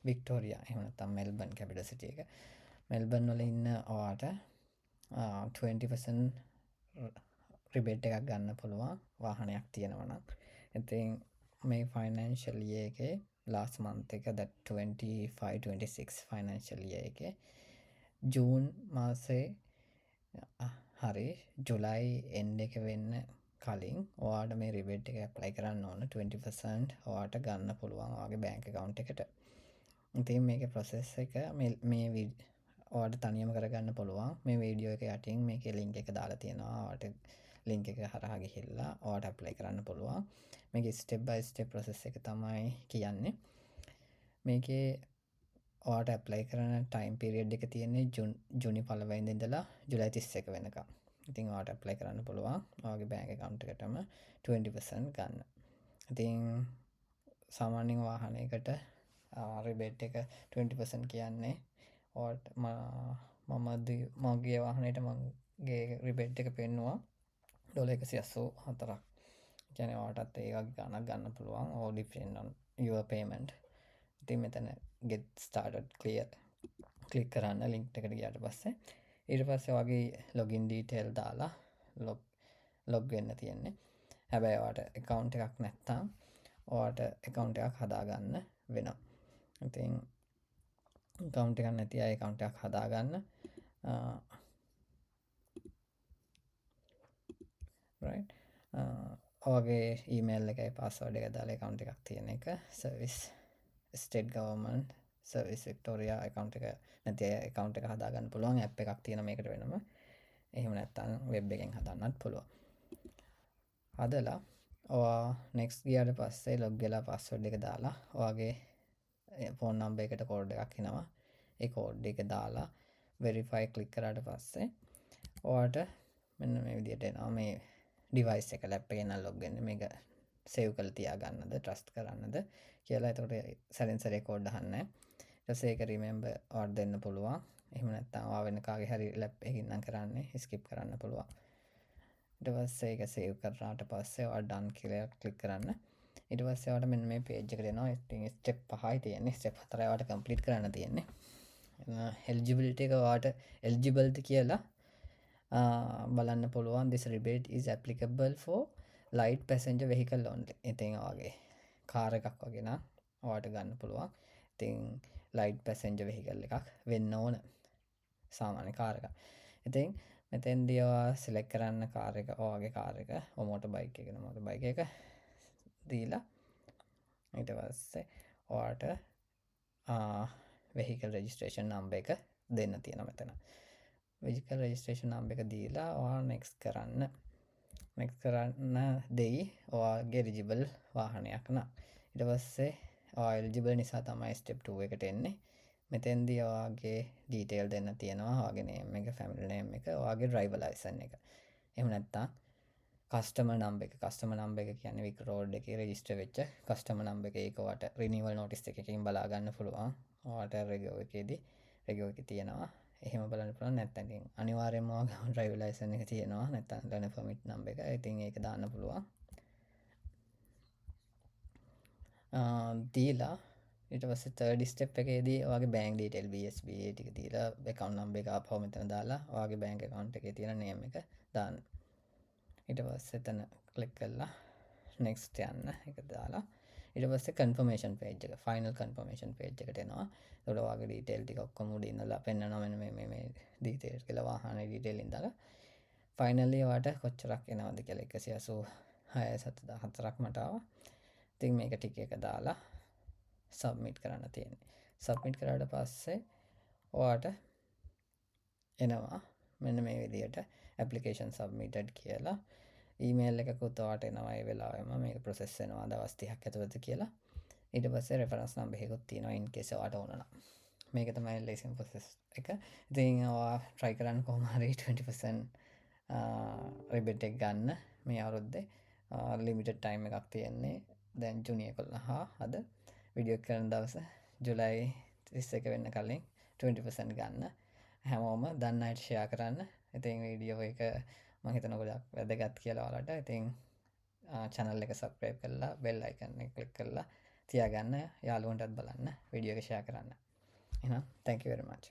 Victoria එහෙම නැත්නම් Melbourne capital සිටි එක. මෙල්බන් වල ඉන්න ඔයාට 20% රිබේට් එකක් ගන්න පුළුවන් වාහනයක් තියෙනවා නම්. ඉතින් මේ ෆයිනෑන්ෂල් ඉයර් එකේ last month එක that 25-26 ෆයිනෑන්ෂල් ඉයර් එකේ ජූන් මාසේ හරි ජුලයි එන්ඩ් එක වෙන්න කලින් ඔයාට මේ රිබේට් එක ඇප්ලයි කරන්න ඕන 20% ඔයාට ගන්න පුළුවන් ඔයාගේ බැංක් account එකට. ඉතින් මේකේ process එක මේ ඔයාට තනියම කරගන්න පුළුවන්. මේ වීඩියෝ එක යටින් මේකේ link එක දාලා තියෙනවා. ඔයාට link එක හරහා ගිහිල්ලා ඔයාට apply කරන්න පුළුවන්. මේකේ step by step process එක තමයි කියන්නේ. මේකේ ඔයාට apply කරන time period එක තියෙන්නේ ජූනි 1 වෙනිදා ඉඳලා ජුලයි 31 වෙනකම්. ඉතින් ඔයාට apply කරන්න පුළුවන් ඔයාගේ bank account එකටම 20% ගන්න. ඉතින් සාමාන්‍යයෙන් වාහනයකට රිබේට් එක 20% කියන්නේ ඔයාට මගේ වාහනයට මගේ රිබේට් එක පෙන්නවා $184. කියන්නේ ඔයාටත් ඒ වගේ ගණනක් ගන්න පුළුවන් all depend on your payment. ඉතින් මෙතන get started clear ක්ලික් කරන්න ලින්ක් එකට ගියාට පස්සේ ඊට පස්සේ ඔයාගේ login detail දාලා log වෙන්න තියෙන්නේ. හැබැයි ඔයාට account එකක් නැත්නම් ඔයාට account එකක් හදාගන්න වෙනවා. ඉතින් account එකක් නැති අය account එකක් හදාගන්න right ඔයාගේ email එකයි password එක දාලා account එකක් තියෙන එක service state government service Victoria account එක නැති අය account එක හදාගන්න පුළුවන් app එකක් තියෙන මේකට වෙනම. එහෙම නැත්නම් web එකෙන් හදන්නත් පුළුවන්. හදලා ඔයා next ගියාට පස්සේ log වෙලා password එක දාලා ඔයාගේ phone number එකට code එකක් එනවා. ඒ code එක දාලා verify click කරාට පස්සේ ඔයාට මෙන්න මේ විදිහට එනවා මේ device එක lap එකෙන් log වෙන්නේ. මේක save කරලා තියාගන්නද trust කරන්නද කියලා. එතකොට සැරෙන් සැරේ code අහන්නේ නැහැ. ඊට පස්සේ ඒක remember ඔයාට දෙන්න පුළුවන්. එහෙම නැත්නම් ඔයා වෙන කාගේ හරි lap එකකින් නම් කරන්නේ skip කරන්න පුළුවන්. ඊට පස්සේ ඒක save කරාට පස්සේ ඔයා done කියලා click කරන්න. ඊට පස්සේ ඔයාට මෙන්න මේ page එකට එනවා. ඉතින් step 5යි තියෙන්නේ. step 4යි ඔයාට complete කරන්න තියෙන්නේ. eligibility එක ඔයාට eligible ද කියලා බලන්න පුළුවන්. This rebate is applicable for light passenger vehicle only. ඉතින් ඔයාගේ කාර් එකක් වගේ නම් ඔයාට ගන්න පුළුවන්. ඉතින් light passenger vehicle එකක් වෙන්න ඕන සාමාන්‍ය කාර් එකක්. ඉතින් මෙතෙන්දී ඔයා select කරන්න කාර් එක ඔයාගේ කාර් එක motor bike එක motor bike එක දීලා ඊට පස්සේ ඔයාට vehicle registration number එක දෙන්න තියෙනවා මෙතන. vehicle registration number එක දීලා ඔයා next කරන්න දෙයි ඔයාගේ eligible වාහනයක් නම්. ඊට පස්සේ ඔයා eligible නිසා තමයි step 2 එකට එන්නේ. මෙතෙන්දී ඔයාගේ detail දෙන්න තියෙනවා. ඔයාගේ name එක, family name එක, ඔයාගේ driver license එක. එහෙම නැත්නම් customer number එක. customer number එක කියන්නේ වික් රෝඩ් එකේ register වෙච්ච customer number එක. ඒක ඔයාට renewal notice එකකින් බලා ගන්න පුළුවන්. ඔයාට rego එකේදී rego එකේ තියෙනවා. එහෙම බලන්න පුළුවන්. නැත්නම් ඉතින් අනිවාර්යයෙන්ම ඔයාගේ driver license එක තියෙනවා. නැත්නම් learner permit number එක. ඉතින් ඒක දාන්න පුළුවන්. දීලා ඊට පස්සේ third step එකේදී ඔයාගේ bank detail BSB ටික දීලා account number එක ආපහු මෙතන දාලා ඔයාගේ bank account එකේ තියෙන name එක දාන්න. ඊට පස්සේ එතන click කරලා next යන්න ඒක දාලා ඊට පස්සේ confirmation page එක final confirmation page එකට එනවා. ඒකට ඔයාගේ detail ටික ඔක්කොම උඩින් ඉඳලා පෙන්නනවා මෙන්න මේ details කියලා වාහනේ detail ඉඳලා finally ඔයාට කොච්චරක් එනවද කියලා 186,704ක් මට ආවා. ඉතින් මේක ටික එක දාලා submit කරන්න තියෙන්නේ. submit කරාට පස්සේ ඔයාට එනවා මෙන්න මේ විදිහට application submitted කියලා email එකකුත් ඔයාට එනවා ඒ වෙලාවෙම මේක process වෙනවා දවස් 30ක් ඇතුළත කියලා. ඊට පස්සේ reference number එකකුත් තියෙනවා in case ඔයාට ඕන නම්. මේක තමයි license process එක. ඉතින් ඔයා try කරන්න කොහොම හරි 20% rebate එක ගන්න මේ අවුරුද්දේ limited time එකක් තියෙන්නේ. දැන් ජුනි 11 අද වීඩියෝ කරන දවස ජුලයි 31 වෙන්න කලින් 20% ගන්න. හැමෝම දන්න අයට ෂෙයා කරන්න. ඉතින් වීඩියෝ එක මම හිතනවා ගොඩක් වැදගත් කියලා ඔයාලට. ඉතින් channel එක subscribe කරලා bell icon එක click කරලා තියාගන්න යාළුවන්ටත් බලන්න විඩියෝ එක ෂෙයා කරන්න එහෙනම් thank you very much